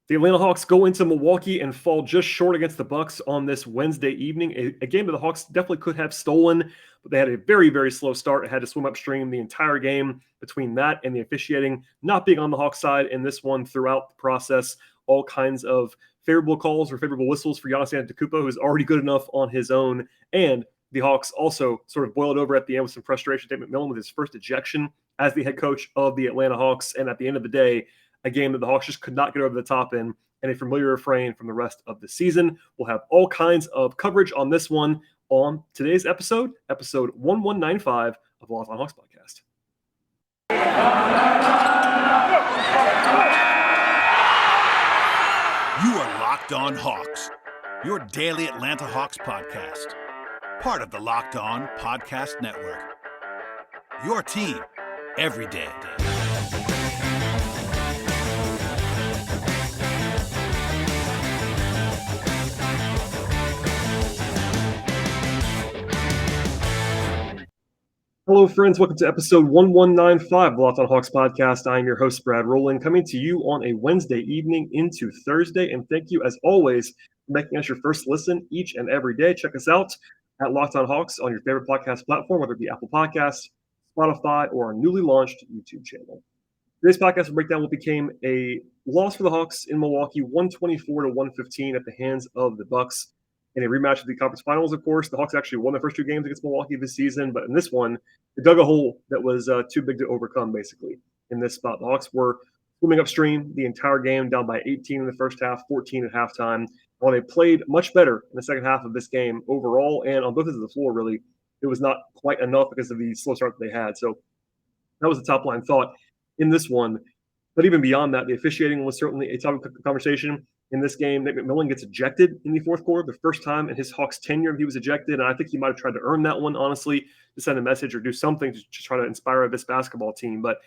The Atlanta Hawks go into Milwaukee and fall just short against the Bucks on this Wednesday evening. A game that the Hawks definitely could have stolen, but they had a very, very slow start and had to swim upstream the entire game. Between that and the officiating not being on the Hawks side in this one throughout the process, all kinds of favorable calls or favorable whistles for Giannis Antetokounmpo, who's already good enough on his own. And the Hawks also sort of boiled over at the end with some frustration. Nate McMillan with his first ejection as the head coach of the Atlanta Hawks. And at the end of the day, a game that the Hawks just could not get over the top in, and a familiar refrain from the rest of the season. We'll have all kinds of coverage on this one on today's episode 1195 of the Locked On Hawks podcast. You are Locked On Hawks, your daily Atlanta Hawks podcast. Part of the Locked On Podcast Network. Your team every day. Hello, friends. Welcome to episode 1195 of the Locked On Hawks podcast. I am your host, Brad Rowland, coming to you on a Wednesday evening into Thursday. And thank you, as always, for making us your first listen each and every day. Check us out at Locked On Hawks on your favorite podcast platform, whether it be Apple Podcasts, Spotify, or our newly launched YouTube channel. Today's podcast will break down what became a loss for the Hawks in Milwaukee, 124-115 at the hands of the Bucks. In a rematch of the conference finals, of course, the Hawks actually won their first two games against Milwaukee this season, but in this one, they dug a hole that was too big to overcome, basically, in this spot. The Hawks were swimming upstream the entire game, down by 18 in the first half, 14 at halftime. While they played much better in the second half of this game overall and on both ends of the floor, really, it was not quite enough because of the slow start that they had. So that was the top-line thought in this one. But even beyond that, the officiating was certainly a topic of conversation. In this game, Nate McMillan gets ejected in the fourth quarter, the first time in his Hawks tenure he was ejected. And I think he might have tried to earn that one, honestly, to send a message or do something to try to inspire this basketball team. But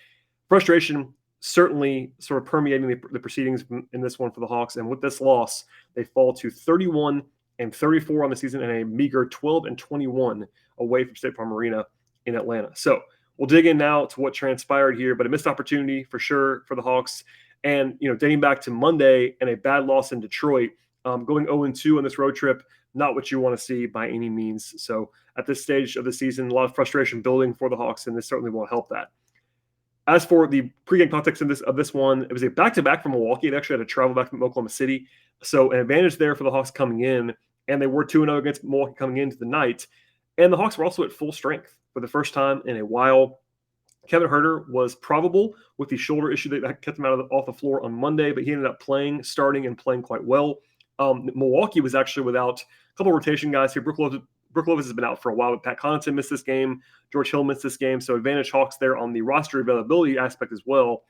frustration certainly sort of permeating the proceedings in this one for the Hawks. And with this loss, they fall to 31-34 on the season and a meager 12-21 away from State Farm Arena in Atlanta. So we'll dig in now to what transpired here, but a missed opportunity for sure for the Hawks. And, dating back to Monday and a bad loss in Detroit, going 0-2 on this road trip, not what you want to see by any means. So at this stage of the season, a lot of frustration building for the Hawks, and this certainly won't help that. As for the pregame context of this one, it was a back-to-back from Milwaukee. They actually had to travel back from Oklahoma City. So an advantage there for the Hawks coming in, and they were 2-0 against Milwaukee coming into the night. And the Hawks were also at full strength for the first time in a while. Kevin Huerter was probable with the shoulder issue that kept him off the floor on Monday, but he ended up starting and playing quite well. Milwaukee was actually without a couple of rotation guys here. Brook Lopez has been out for a while, but Pat Connaughton missed this game. George Hill missed this game. So advantage Hawks there on the roster availability aspect as well.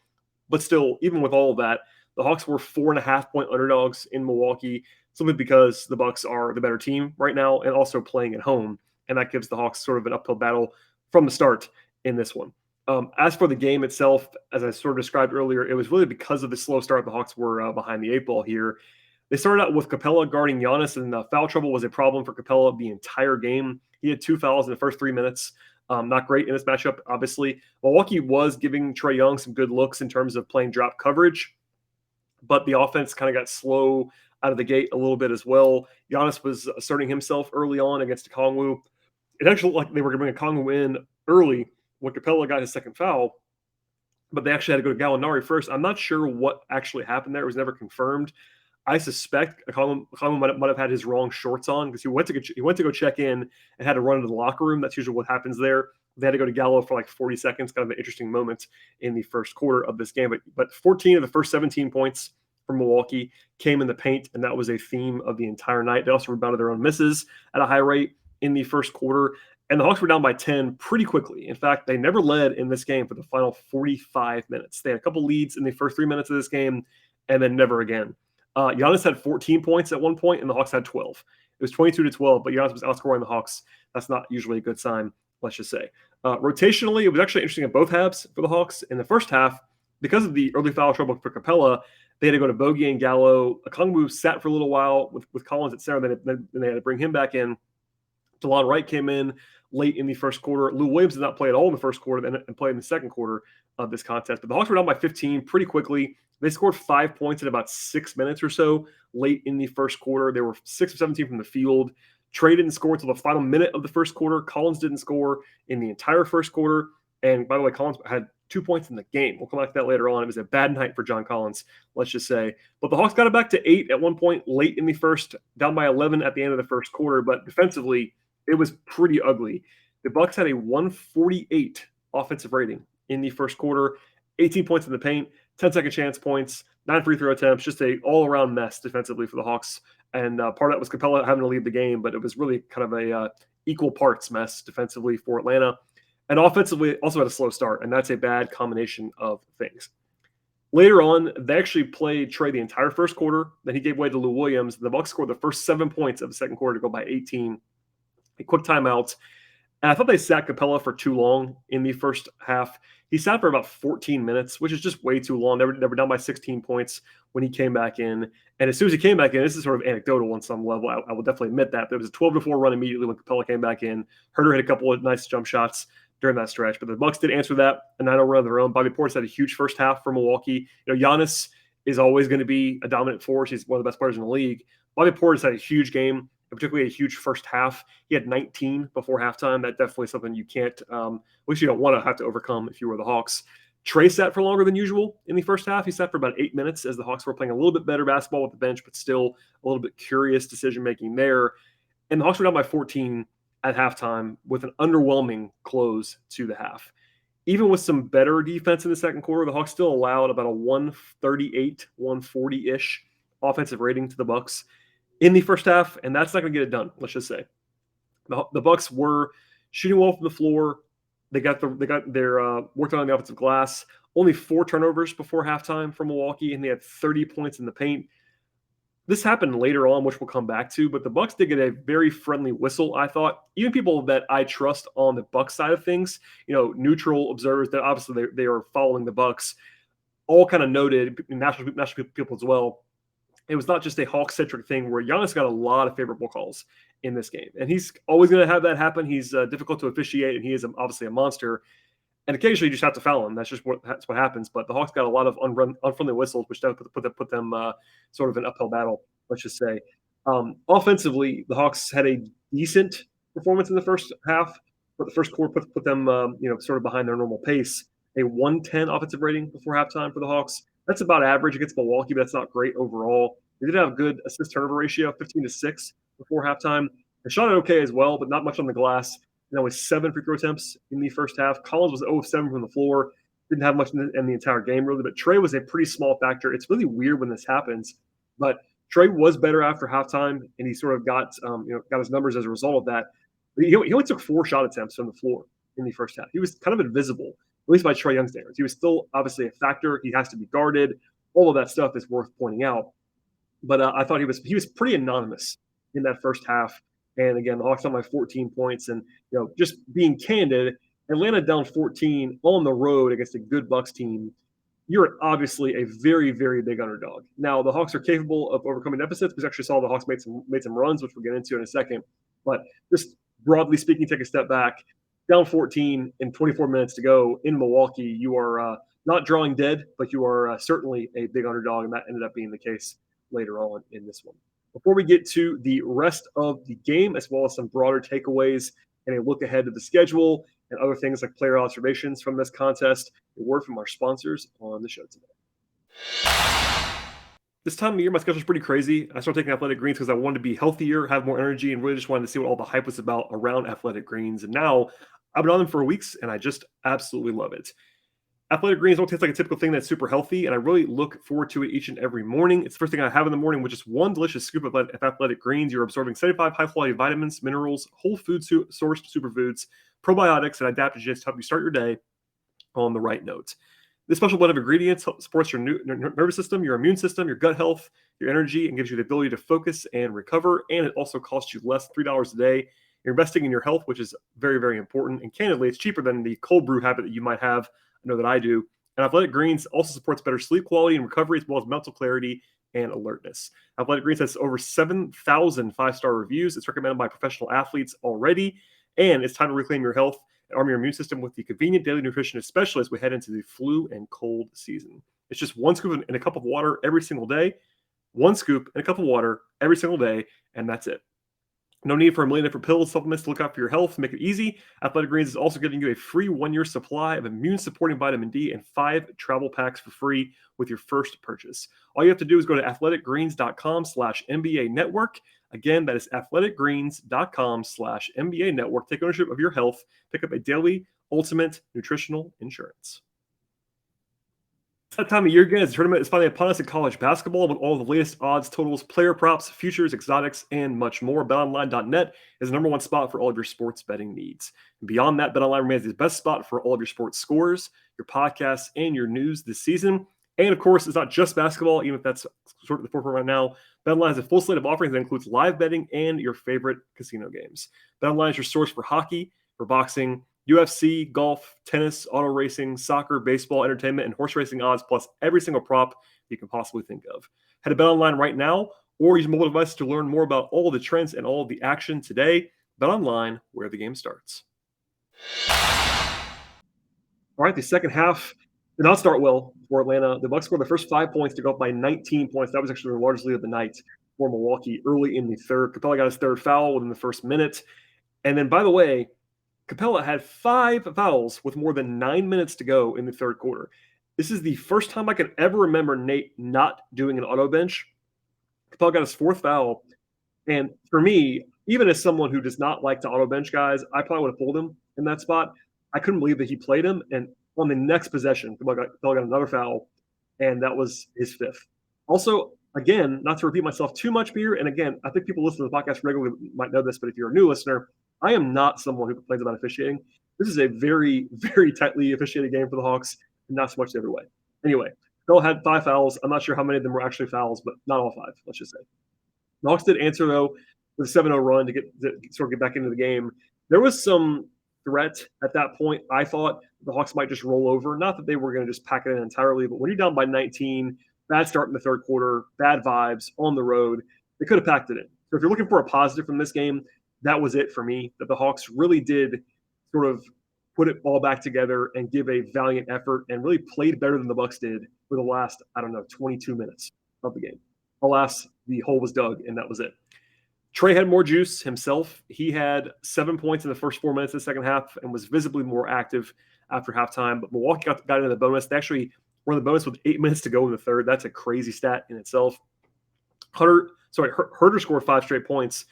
But still, even with all of that, the Hawks were 4.5-point underdogs in Milwaukee, simply because the Bucks are the better team right now and also playing at home. And that gives the Hawks sort of an uphill battle from the start in this one. As for the game itself, as I sort of described earlier, it was really because of the slow start the Hawks were behind the eight ball here. They started out with Capella guarding Giannis, and foul trouble was a problem for Capella the entire game. He had 2 fouls in the first 3 minutes. Not great in this matchup, obviously. Milwaukee was giving Trae Young some good looks in terms of playing drop coverage, but the offense kind of got slow out of the gate a little bit as well. Giannis was asserting himself early on against Okongwu. It actually looked like they were going to bring Okongwu in early when Capella got his second foul, but they actually had to go to Gallinari first. I'm not sure what actually happened there. It was never confirmed. I suspect Okongwu might have had his wrong shorts on because he went to go check in and had to run into the locker room. That's usually what happens there. They had to go to Gallo for like 40 seconds, kind of an interesting moment in the first quarter of this game. But 14 of the first 17 points from Milwaukee came in the paint, and that was a theme of the entire night. They also rebounded their own misses at a high rate in the first quarter. And the Hawks were down by 10 pretty quickly. In fact, they never led in this game for the final 45 minutes. They had a couple leads in the first 3 minutes of this game, and then never again. Giannis had 14 points at one point, and the Hawks had 12. It was 22-12, but Giannis was outscoring the Hawks. That's not usually a good sign, let's just say. Rotationally, it was actually interesting at both halves for the Hawks. In the first half, because of the early foul trouble for Capella, they had to go to Bogey and Gallo. Okongwu sat for a little while with Collins at center. Then they had to bring him back in. DeLon Wright came in late in the first quarter. Lou Williams did not play at all in the first quarter and played in the second quarter. of this contest. But the Hawks were down by 15 pretty quickly. They scored 5 points in about 6 minutes or so late in the first quarter. They were 6 of 17 from the field. Trey didn't score until the final minute of the first quarter. Collins didn't score in the entire first quarter. And by the way, Collins had 2 points in the game. We'll come back to that later on. It was a bad night for John Collins, let's just say. But the Hawks got it back to 8 at one point late in the first, down by 11 at the end of the first quarter. But defensively, it was pretty ugly. The Bucks had a 148 offensive rating in the first quarter, 18 points in the paint, 10 second chance points, 9 free throw attempts, just a all-around mess defensively for the Hawks. And part of that was Capella having to leave the game, but it was really kind of a equal parts mess defensively for Atlanta. And offensively, also had a slow start, and that's a bad combination of things. Later on, they actually played Trey the entire first quarter. Then he gave way to Lou Williams. The Bucks scored the first 7 points of the second quarter to go by 18. A quick timeout. And I thought they sat Capella for too long in the first half. He sat for about 14 minutes, which is just way too long. They were down by 16 points when he came back in. And as soon as he came back in, this is sort of anecdotal on some level. I will definitely admit that. There was a 12-4 run immediately when Capella came back in. Herter hit a couple of nice jump shots during that stretch. But the Bucks did answer that, a 9-0 run of their own. Bobby Portis had a huge first half for Milwaukee. Giannis is always going to be a dominant force. He's one of the best players in the league. Bobby Portis had a huge game, particularly a huge first half. He had 19 before halftime. That's definitely something you can't, at least you don't want to have to overcome if you were the Hawks. Trey sat for longer than usual in the first half. He sat for about 8 minutes as the Hawks were playing a little bit better basketball with the bench, but still a little bit curious decision-making there. And the Hawks were down by 14 at halftime with an underwhelming close to the half. Even with some better defense in the second quarter, the Hawks still allowed about a 138, 140-ish offensive rating to the Bucks in the first half, and that's not going to get it done, let's just say. The Bucks were shooting well from the floor. They got their worked on the offensive glass. Only 4 turnovers before halftime for Milwaukee, and they had 30 points in the paint. This happened later on, which we'll come back to, but the Bucks did get a very friendly whistle, I thought. Even people that I trust on the Bucks side of things, neutral observers that obviously they are following the Bucks, all kind of noted, national people as well. It was not just a Hawk-centric thing where Giannis got a lot of favorable calls in this game. And he's always going to have that happen. He's difficult to officiate, and he is obviously a monster. And occasionally you just have to foul him. That's what happens. But the Hawks got a lot of unfriendly whistles, which put them sort of an uphill battle, let's just say. Offensively, the Hawks had a decent performance in the first half, but the first quarter put them sort of behind their normal pace. A 110 offensive rating before halftime for the Hawks. That's about average against Milwaukee, but that's not great overall. They did have a good assist-turnover ratio, 15-6 before halftime. They shot it okay as well, but not much on the glass. With 7 free throw attempts in the first half. Collins was 0 of 7 from the floor. Didn't have much in the entire game, really, but Trey was a pretty small factor. It's really weird when this happens, but Trey was better after halftime, and he sort of got his numbers as a result of that. But he only took 4 shot attempts from the floor in the first half. He was kind of invisible, at least by Trae Young standards. He was still obviously a factor. He has to be guarded. All of that stuff is worth pointing out. But I thought he was pretty anonymous in that first half. And again, the Hawks on by 14 points. And just being candid, Atlanta down 14 on the road against a good Bucks team. You're obviously a very, very big underdog. Now, the Hawks are capable of overcoming deficits. We actually saw the Hawks made some runs, which we'll get into in a second. But just broadly speaking, take a step back. Down 14 and 24 minutes to go in Milwaukee, you are not drawing dead, but you are certainly a big underdog, and that ended up being the case later on in this one. Before we get to the rest of the game, as well as some broader takeaways and a look ahead to the schedule and other things like player observations from this contest, a word from our sponsors on the show today. This time of year, my schedule is pretty crazy. I started taking Athletic Greens because I wanted to be healthier, have more energy, and really just wanted to see what all the hype was about around Athletic Greens. And now I've been on them for weeks, and I just absolutely love it. Athletic Greens don't taste like a typical thing that's super healthy, and I really look forward to it each and every morning. It's the first thing I have in the morning, which is one delicious scoop of Athletic Greens. You're absorbing 75 high-quality vitamins, minerals, whole food sourced superfoods, probiotics, and adaptogens to help you start your day on the right note. This special blend of ingredients supports your nervous system, your immune system, your gut health, your energy, and gives you the ability to focus and recover. And it also costs you less than $3 a day. You're investing in your health, which is very, very important. And candidly, it's cheaper than the cold brew habit that you might have. I know that I do. And Athletic Greens also supports better sleep quality and recovery, as well as mental clarity and alertness. Athletic Greens has over 7,000 5-star reviews. It's recommended by professional athletes already. And it's time to reclaim your health. and arm your immune system with the convenient daily nutrition, especially as we head into the flu and cold season. It's just one scoop in a cup of water every single day, one scoop in a cup of water every single day, and that's it. No need for a million different pills, supplements to look out for your health. Make it easy. Athletic Greens is also giving you a free 1-year supply of immune-supporting vitamin D and 5 travel packs for free with your first purchase. All you have to do is go to athleticgreens.com/NBA network. Again, that is athleticgreens.com/NBA network. Take ownership of your health. Pick up a daily ultimate nutritional insurance. It's that time of year again. The tournament is finally upon us in college basketball with all the latest odds, totals, player props, futures, exotics, and much more. BetOnline.net is the number one spot for all of your sports betting needs. And beyond that, BetOnline remains the best spot for all of your sports scores, your podcasts, and your news this season. And of course, it's not just basketball, even if that's sort of the forefront right now. BetOnline has a full slate of offerings that includes live betting and your favorite casino games. BetOnline is your source for hockey, for boxing, UFC, golf, tennis, auto racing, soccer, baseball, entertainment, and horse racing odds, plus every single prop you can possibly think of. Head to BetOnline right now or use your mobile device to learn more about all the trends and all the action today. BetOnline, where the game starts. All right, the second half did not start well for Atlanta. The Bucks scored the first 5 points to go up by 19 points. That was actually the largest lead of the night for Milwaukee early in the third. Capella got his third foul within the first minute. And then, by the way, Capella had 5 fouls with more than 9 minutes to go in the third quarter. This is the first time I can ever remember Nate not doing an auto bench. Capella got his 4th foul. And for me, even as someone who does not like to auto bench guys, I probably would have pulled him in that spot. I couldn't believe that he played him. And on the next possession, Capella got another foul, and that was his 5th. Also, again, not to repeat myself too much here, and again, I think people listening to the podcast regularly might know this, but if you're a new listener, I am not someone who complains about officiating. This is a very, very tightly officiated game for the Hawks, and not so much the other way. Anyway, Bill had 5 fouls. I'm not sure how many of them were actually fouls, but not all 5, let's just say. The Hawks did answer, though, with a 7-0 run to sort of get back into the game. There was some threat at that point. I thought the Hawks might just roll over. Not that they were going to just pack it in entirely, but when you're down by 19, bad start in the third quarter, bad vibes on the road, they could have packed it in. So if you're looking for a positive from this game, that was it for me, that the Hawks really did sort of put it all back together and give a valiant effort and really played better than the Bucks did for the last, 22 minutes of the game. Alas, the hole was dug, and that was it. Trey had more juice himself. He had 7 points in the first 4 minutes of the second half and was visibly more active after halftime. But Milwaukee got into the bonus. They actually were in the bonus with 8 minutes to go in the third. That's a crazy stat in itself. Herder scored 5 straight points,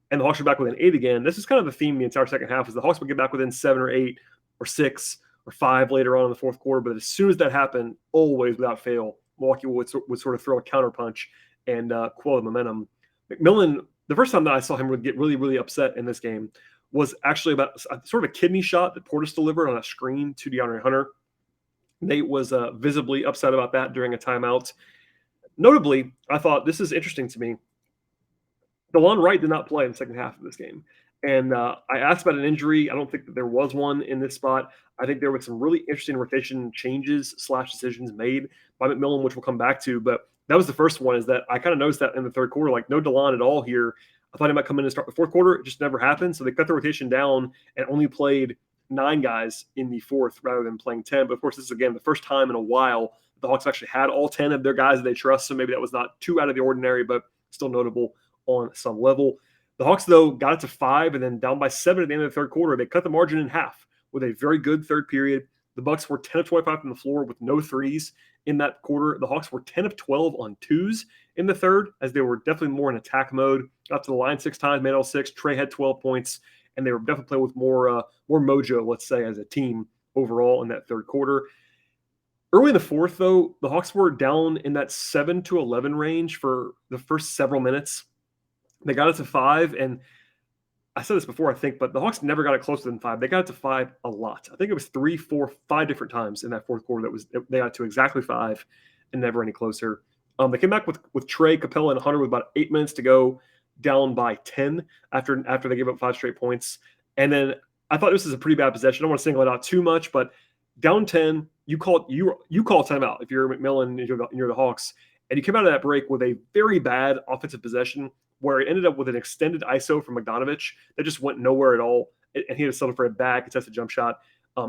and the Hawks were back within 8 again. This is kind of the theme the entire second half, is the Hawks would get back within 7 or 8 or 6 or 5 later on in the fourth quarter. But as soon as that happened, always without fail, Milwaukee would sort of throw a counterpunch and quell the momentum. McMillan, the first time that I saw him get really, really upset in this game was actually about sort of a kidney shot that Portis delivered on a screen to DeAndre Hunter. Nate was visibly upset about that during a timeout. Notably, I thought this is interesting to me. DeLon Wright did not play in the second half of this game. And I asked about an injury. I don't think that there was one in this spot. I think there were some really interesting rotation changes / decisions made by McMillan, which we'll come back to. But that was the first one, is that I kind of noticed that in the third quarter, like no DeLon at all here. I thought he might come in and start the fourth quarter. It just never happened. So they cut the rotation down and only played 9 guys in the fourth rather than playing 10. But of course, this is, again, the first time in a while the Hawks actually had all 10 of their guys that they trust. So maybe that was not too out of the ordinary, but still notable on some level. The Hawks, though, got it to 5 and then down by 7 at the end of the third quarter. They cut the margin in half with a very good third period. The Bucks were 10 of 25 from the floor with no threes in that quarter. The Hawks were 10 of 12 on twos in the third, as they were definitely more in attack mode. Got to the line 6 times, made all 6. Trey had 12 points, and they were definitely playing with more mojo, let's say, as a team overall in that third quarter. Early in the fourth, though, the Hawks were down in that 7 to 11 range for the first several minutes. They got it to 5, and I said this before, I think, but the Hawks never got it closer than 5. They got it to 5 a lot. I think it was 3, 4, 5 different times in that fourth quarter they got to exactly 5 and never any closer. They came back with Trey, Capella, and Hunter with about 8 minutes to go, down by 10 after they gave up 5 straight points. And then I thought this was a pretty bad possession. I don't want to single it out too much, but down 10, you call timeout if you're McMillan and you're the Hawks, and you came out of that break with a very bad offensive possession where it ended up with an extended ISO from Bogdanovich that just went nowhere at all. and he had to settle for a bad contested jump shot.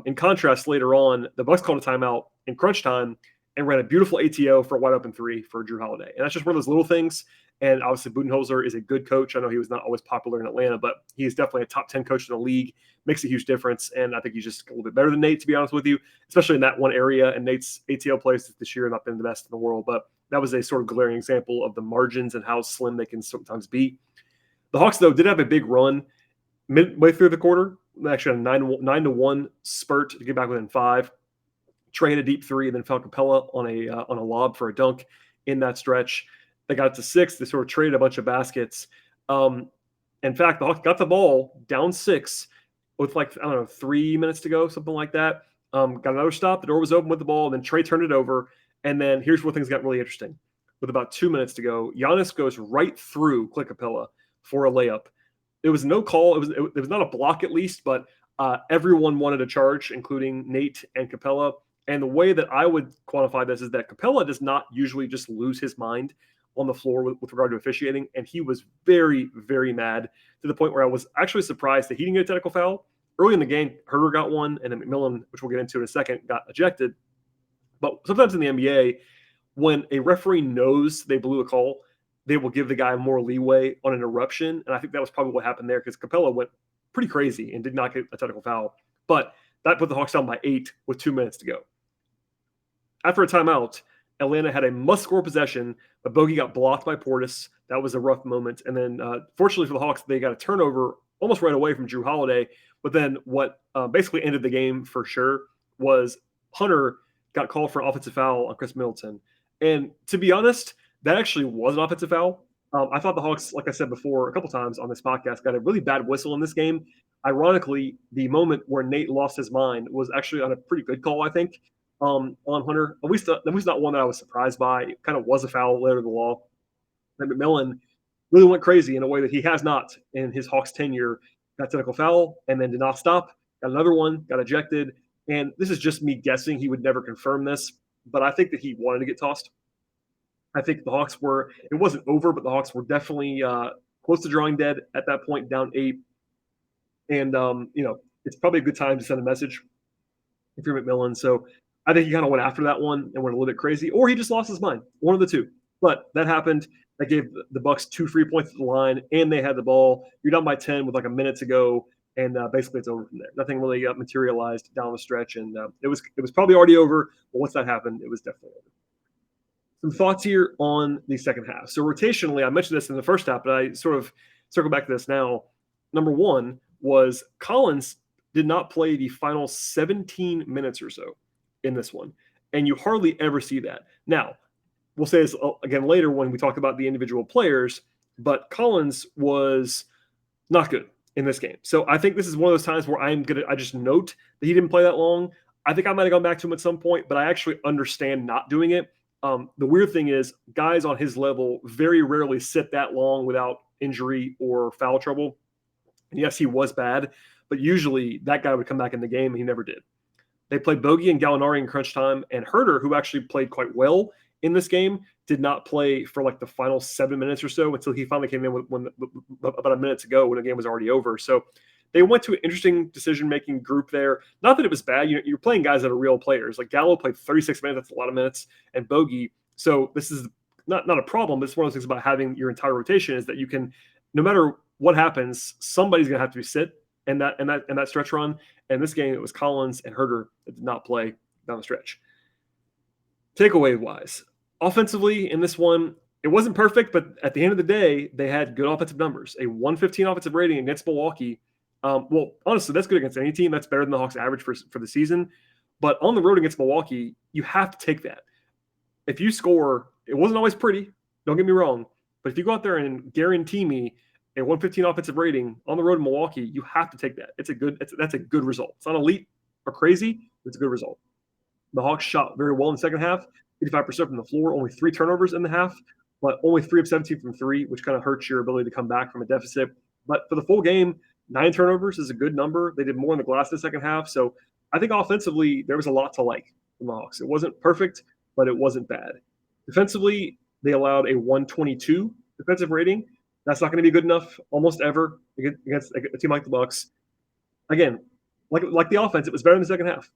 In contrast, later on, the Bucks called a timeout in crunch time and ran a beautiful ATO for a wide open three for Jrue Holiday. And that's just one of those little things. And obviously, Budenholzer is a good coach. I know he was not always popular in Atlanta, but he is definitely a top 10 coach in the league. Makes a huge difference. And I think he's just a little bit better than Nate, to be honest with you, especially in that one area. And Nate's ATO plays this year have not been the best in the world, but that was a sort of glaring example of the margins and how slim they can sometimes be. The Hawks, though, did have a big run midway through the quarter. Actually, a 9-1 spurt to get back within 5. Trey had a deep 3, and then found Capella on a lob for a dunk in that stretch. They got to 6. They sort of traded a bunch of baskets. In fact, the Hawks got the ball down 6 with 3 minutes to go, something like that. Got another stop. The door was open with the ball, and then Trey turned it over. And then here's where things got really interesting. With about 2 minutes to go, Giannis goes right through Clint Capella for a layup. It was no call. It was not a block, at least, but everyone wanted a charge, including Nate and Capella. And the way that I would quantify this is that Capella does not usually just lose his mind on the floor with regard to officiating. And he was very, very mad to the point where I was actually surprised that he didn't get a technical foul. Early in the game, Herter got one, and then McMillan, which we'll get into in a second, got ejected. But sometimes in the NBA, when a referee knows they blew a call, they will give the guy more leeway on an interruption. And I think that was probably what happened there because Capella went pretty crazy and did not get a technical foul. But that put the Hawks down by 8 with 2 minutes to go. After a timeout, Atlanta had a must-score possession, but Bogey got blocked by Portis. That was a rough moment. And then, fortunately for the Hawks, they got a turnover almost right away from Jrue Holiday. But then what basically ended the game for sure was Hunter got called for an offensive foul on Chris Middleton. And to be honest, that actually was an offensive foul. I thought the Hawks, like I said before a couple times on this podcast, got a really bad whistle in this game. Ironically, the moment where Nate lost his mind was actually on a pretty good call, I think, on Hunter. At least not one that I was surprised by. It kind of was a foul later in the law. And McMillan really went crazy in a way that he has not in his Hawks tenure. Got technical foul and then did not stop. Got another one, got ejected. And this is just me guessing. He would never confirm this, but I think that he wanted to get tossed. I think the Hawks it wasn't over, but the Hawks were definitely close to drawing dead at that point, down 8. And, it's probably a good time to send a message if you're McMillan. So I think he kind of went after that one and went a little bit crazy, or he just lost his mind, one of the two. But that happened. That gave the Bucks 2 free points at the line, and they had the ball. You're down by 10 with like a minute to go, and basically it's over from there. Nothing really materialized down the stretch, and it was probably already over. But once that happened, it was definitely over. Some thoughts here on the second half. So rotationally, I mentioned this in the first half, but I sort of circle back to this now. Number one was Collins did not play the final 17 minutes or so in this one, and you hardly ever see that. Now, we'll say this again later when we talk about the individual players, but Collins was not good in this game. So I think this is one of those times where I just note that he didn't play that long. I think I might have gone back to him at some point, but I actually understand not doing it. The weird thing is guys on his level very rarely sit that long without injury or foul trouble. And yes, he was bad, but usually that guy would come back in the game, and he never did. They played Bogey and Gallinari in crunch time, and Herter, who actually played quite well in this game, did not play for like the final 7 minutes or so until he finally came in when about a minute to go when the game was already over. So they went to an interesting decision-making group there. Not that it was bad. You're playing guys that are real players. Like Gallo played 36 minutes. That's a lot of minutes. And Bogey. So this is not a problem, but it's one of those things about having your entire rotation is that you can, no matter what happens, somebody's going to have to sit in that stretch run. And this game, it was Collins and Herter that did not play down the stretch. Takeaway-wise, offensively in this one, it wasn't perfect, but at the end of the day, they had good offensive numbers. A 115 offensive rating against Milwaukee. Well, honestly, that's good against any team. That's better than the Hawks' average for the season. But on the road against Milwaukee, you have to take that. If you score, it wasn't always pretty. Don't get me wrong. But if you go out there and guarantee me a 115 offensive rating on the road in Milwaukee, you have to take that. That's a good result. It's not elite or crazy, but it's a good result. The Hawks shot very well in the second half, 85% from the floor, only 3 turnovers in the half, but only 3 of 17 from 3, which kind of hurts your ability to come back from a deficit. But for the full game, 9 turnovers is a good number. They did more in the glass in the second half. So I think offensively, there was a lot to like from the Hawks. It wasn't perfect, but it wasn't bad. Defensively, they allowed a 122 defensive rating. That's not going to be good enough almost ever against a team like the Bucks. again, like the offense, it was better in the second half.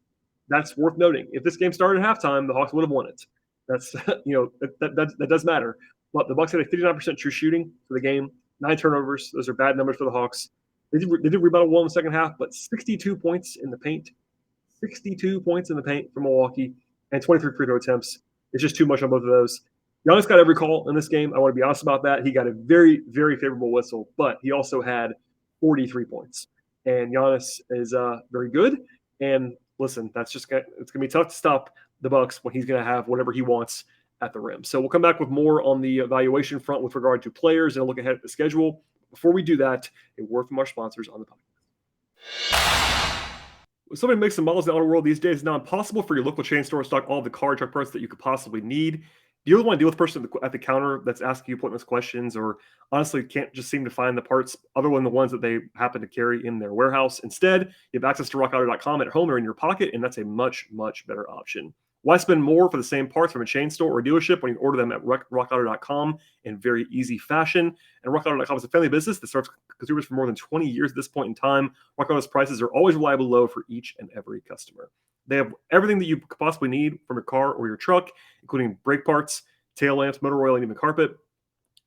That's worth noting. If this game started at halftime, the Hawks would have won it. That's that does matter. But the Bucks had a 59% true shooting for the game, 9 turnovers. Those are bad numbers for the Hawks. They did rebound well in the second half, but 62 points in the paint, 62 points in the paint for Milwaukee, and 23 free throw attempts. It's just too much on both of those. Giannis got every call in this game. I want to be honest about that. He got a very, very favorable whistle, but he also had 43 points. And Giannis is very good. And listen, it's going to be tough to stop the Bucks when he's going to have whatever he wants at the rim. So we'll come back with more on the evaluation front with regard to players and a look ahead at the schedule. Before we do that, a word from our sponsors on the podcast. With so many mix and models in the auto world these days, it's now impossible for your local chain store to stock all of the car truck parts that you could possibly need. Do you really want to deal with a person at the counter that's asking you pointless questions, or honestly can't just seem to find the parts other than the ones that they happen to carry in their warehouse? Instead, you have access to rockauto.com at home or in your pocket, and that's a much, much better option. Why spend more for the same parts from a chain store or dealership when you order them at rockauto.com in very easy fashion? And rockauto.com is a family business that serves consumers for more than 20 years at this point in time. RockAuto's prices are always reliably low for each and every customer. They have everything that you could possibly need from your car or your truck, including brake parts, tail lamps, motor oil, and even carpet.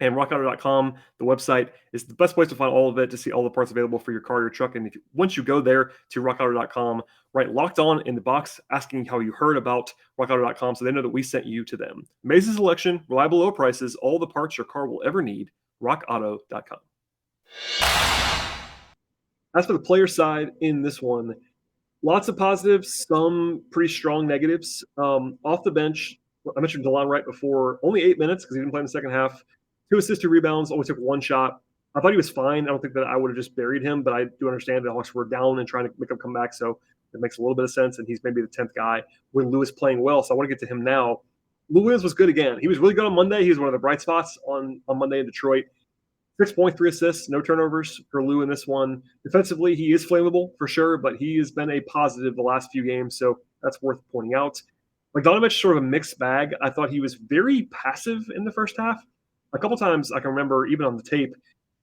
And rockauto.com, the website, is the best place to find all of it, to see all the parts available for your car or your truck. And once you go there to rockauto.com, write Locked On in the box asking how you heard about rockauto.com so they know that we sent you to them. Amazing selection, reliable low prices, all the parts your car will ever need. rockauto.com. As for the player side in this one, lots of positives, some pretty strong negatives. Off the bench, I mentioned DeLon right before, only 8 minutes because he didn't play in the second half. 2 assists, 2 rebounds, only took 1 shot. I thought he was fine. I don't think that I would have just buried him, but I do understand the Hawks were down and trying to make him come back, so it makes a little bit of sense, and he's maybe the 10th guy when Lou is playing well, so I want to get to him now. Lou Williams was good again. He was really good on Monday. He was one of the bright spots on Monday in Detroit. 6.3 assists, no turnovers for Lou in this one. Defensively, he is flammable for sure, but he has been a positive the last few games, so that's worth pointing out. Bogdanovich, sort of a mixed bag. I thought he was very passive in the first half. A couple times I can remember, even on the tape,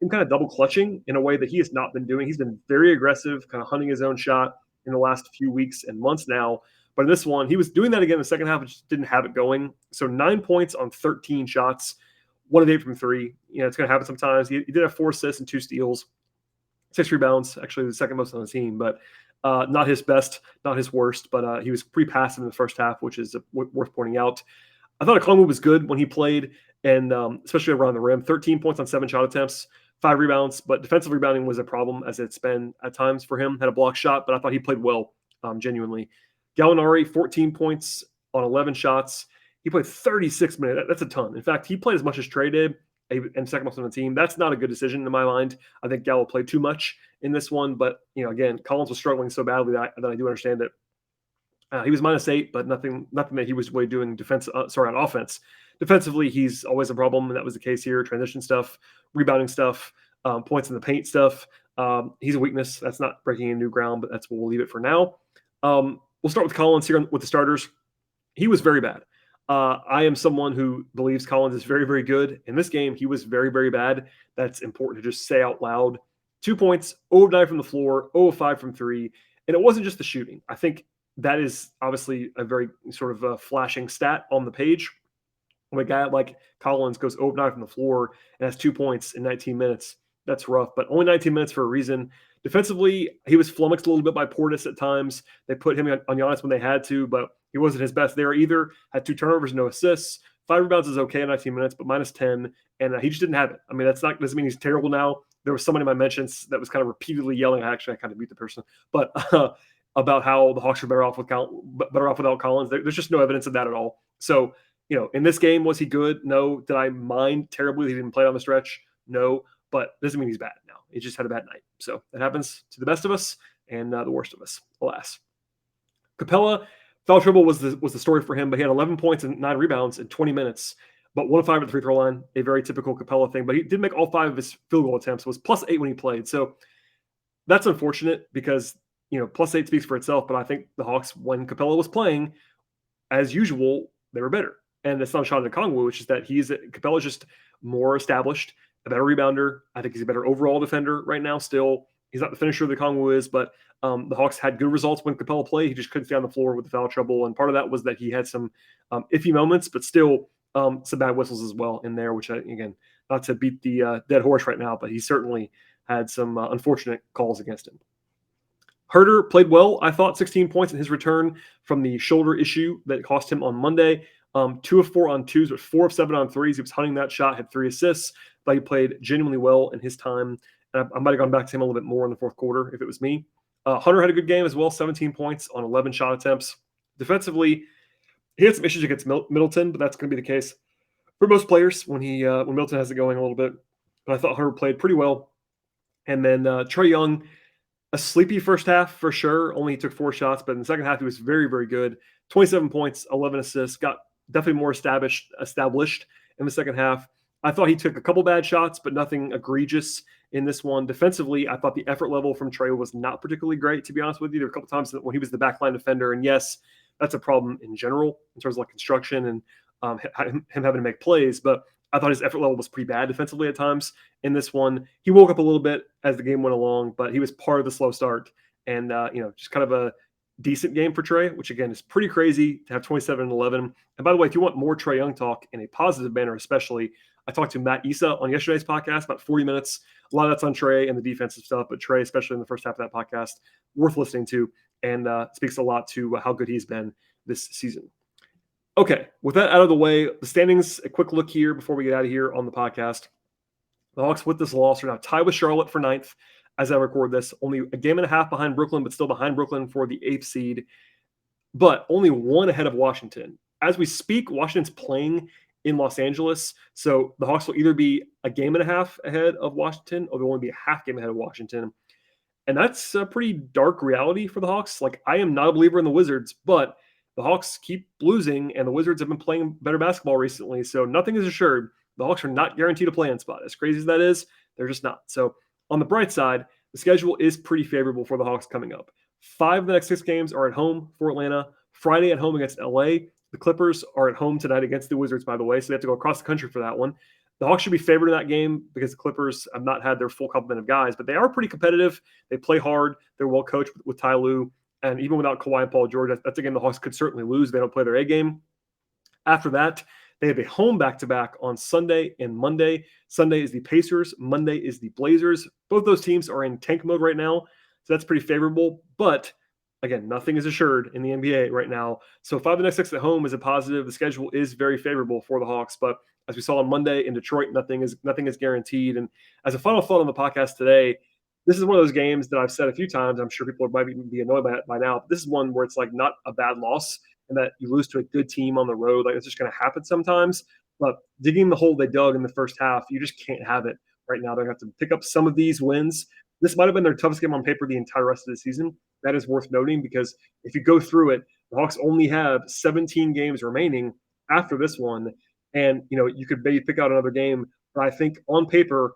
him kind of double clutching in a way that he has not been doing. He's been very aggressive, kind of hunting his own shot in the last few weeks and months now. But in this one, he was doing that again in the second half, but just didn't have it going. So 9 points on 13 shots, 1 of 8 from 3. It's going to happen sometimes. He did have 4 assists and 2 steals, 6 rebounds, actually the second most on the team, but not his best, not his worst. But he was pretty passive in the first half, which is worth pointing out. I thought Okongwu was good when he played, and especially around the rim. 13 points on 7 shot attempts, 5 rebounds, but defensive rebounding was a problem, as it's been at times for him. Had a block shot, but I thought he played well, genuinely. Gallinari, 14 points on 11 shots. He played 36 minutes. That's a ton. In fact, he played as much as Trey did, and second most on the team. That's not a good decision in my mind. I think Gallo played too much in this one, but again, Collins was struggling so badly that I do understand it. He was -8, but nothing that he was really doing on offense. Defensively, he's always a problem, and that was the case here. Transition stuff, rebounding stuff, points in the paint stuff. He's a weakness. That's not breaking any new ground, but that's where we'll leave it for now. We'll start with Collins here with the starters. He was very bad. I am someone who believes Collins is very, very good. In this game, he was very, very bad. That's important to just say out loud. 2 points, 0 of 9 from the floor, 0 of 5 from 3. And it wasn't just the shooting. I think that is obviously a very sort of a flashing stat on the page. When a guy like Collins goes 0 of 9 from the floor and has 2 points in 19 minutes, that's rough. But only 19 minutes for a reason. Defensively, he was flummoxed a little bit by Portis at times. They put him on Giannis when they had to, but he wasn't his best there either. Had 2 turnovers, no assists. 5 rebounds is okay in 19 minutes, but -10. And he just didn't have it. I mean, doesn't mean he's terrible now. There was someone in my mentions that was kind of repeatedly yelling. I kind of beat the person, but about how the Hawks are better off without Collins. There's just no evidence of that at all. So, in this game, was he good? No. Did I mind terribly that he didn't play on the stretch? No. But doesn't mean he's bad now. He just had a bad night. So that happens to the best of us and the worst of us, alas. Capella, foul trouble was the story for him, but he had 11 points and 9 rebounds in 20 minutes, but 1 of 5 at the free throw line, a very typical Capella thing. But he did make all 5 of his field goal attempts, was +8 when he played. So that's unfortunate because, +8 speaks for itself, but I think the Hawks, when Capella was playing, as usual, they were better. And it's not a shot at Okongwu, it's just that Capella's just more established, a better rebounder. I think he's a better overall defender right now still. He's not the finisher the Kongwu is, but the Hawks had good results when Capella played. He just couldn't stay on the floor with the foul trouble. And part of that was that he had some iffy moments, but still some bad whistles as well in there, which, again, not to beat the dead horse right now, but he certainly had some unfortunate calls against him. Herter played well, I thought, 16 points in his return from the shoulder issue that cost him on Monday. 2 of 4 on twos, but 4 of 7 on threes. He was hunting that shot, had 3 assists, but he played genuinely well in his time. And I might have gone back to him a little bit more in the fourth quarter if it was me. Hunter had a good game as well, 17 points on 11 shot attempts. Defensively, he had some issues against Middleton, but that's going to be the case for most players when Middleton has it going a little bit. But I thought Hunter played pretty well. And then Trae Young, a sleepy first half for sure. Only he took 4 shots, but in the second half, he was very, very good. 27 points, 11 assists, got definitely more established in the second half. I thought he took a couple bad shots, but nothing egregious in this one. Defensively, I thought the effort level from Trae was not particularly great, to be honest with you. There were a couple times when he was the backline defender, and yes, that's a problem in general in terms of like construction and him having to make plays, but I thought his effort level was pretty bad defensively at times in this one. He woke up a little bit as the game went along, but he was part of the slow start and, just kind of a decent game for Trae, which again is pretty crazy to have 27 and 11. And by the way, if you want more Trae Young talk in a positive manner, especially, I talked to Matt Issa on yesterday's podcast, about 40 minutes. A lot of that's on Trae and the defensive stuff, but Trae, especially in the first half of that podcast, worth listening to and speaks a lot to how good he's been this season. Okay, with that out of the way, the standings, a quick look here before we get out of here on the podcast. The Hawks with this loss are now tied with Charlotte for 9th as I record this. Only a game and a half behind Brooklyn, but still behind Brooklyn for the 8th seed. But only 1 ahead of Washington. As we speak, Washington's playing in Los Angeles. So the Hawks will either be a game and a half ahead of Washington or they'll only be a half game ahead of Washington. And that's a pretty dark reality for the Hawks. Like, I am not a believer in the Wizards, but the Hawks keep losing, and the Wizards have been playing better basketball recently, so nothing is assured. The Hawks are not guaranteed a play-in spot. As crazy as that is, they're just not. So on the bright side, the schedule is pretty favorable for the Hawks coming up. 5 of the next 6 games are at home for Atlanta. Friday at home against LA. The Clippers are at home tonight against the Wizards, by the way, so they have to go across the country for that one. The Hawks should be favored in that game because the Clippers have not had their full complement of guys, but they are pretty competitive. They play hard. They're well coached with Ty Lue. And even without Kawhi and Paul George, that's a game the Hawks could certainly lose. They don't play their A game. After that, they have a home back-to-back on Sunday and Monday. Sunday is the Pacers. Monday is the Blazers. Both those teams are in tank mode right now, so that's pretty favorable. But, again, nothing is assured in the NBA right now. So 5 of the next 6 at home is a positive. The schedule is very favorable for the Hawks. But as we saw on Monday in Detroit, nothing is guaranteed. And as a final thought on the podcast today, this is one of those games that I've said a few times. I'm sure people might be annoyed by it by now. But this is one where it's like not a bad loss and that you lose to a good team on the road. Like, it's just going to happen sometimes. But digging the hole they dug in the first half, you just can't have it right now. They're going to have to pick up some of these wins. This might have been their toughest game on paper the entire rest of the season. That is worth noting because if you go through it, the Hawks only have 17 games remaining after this one. And, you could maybe pick out another game. But I think on paper,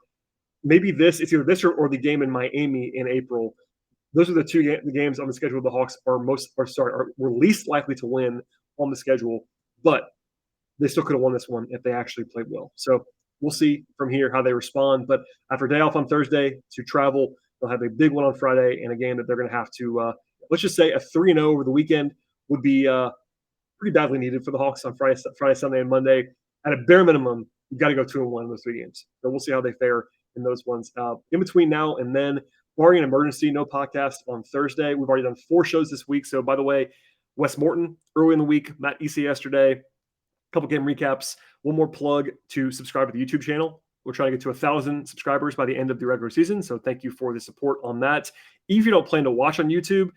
maybe it's either this or the game in Miami in April. Those are the games on the schedule the Hawks were least likely to win on the schedule, but they still could have won this one if they actually played well. So we'll see from here how they respond. But after a day off on Thursday to travel, they'll have a big one on Friday and a game that they're going to have to, let's just say a 3-0 over the weekend would be pretty badly needed for the Hawks on Friday, Sunday, and Monday. At a bare minimum, you've got to go 2-1 in those 3 games. So we'll see how they fare in those ones. In between now and then, barring an emergency, no podcast on Thursday. We've already done 4 shows this week. So, by the way, Wes Morton early in the week, Matt Issa yesterday, a couple game recaps. One more plug to subscribe to the YouTube channel. We're trying to get to 1,000 subscribers by the end of the regular season. So thank you for the support on that. If you don't plan to watch on YouTube,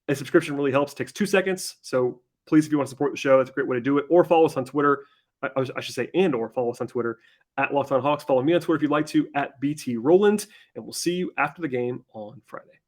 a subscription really helps. It takes 2 seconds. So please, if you want to support the show, that's a great way to do it. Or follow us on Twitter. I should say, or follow us on Twitter at Locked On Hawks. Follow me on Twitter if you'd like to at BT Rowland. And we'll see you after the game on Friday.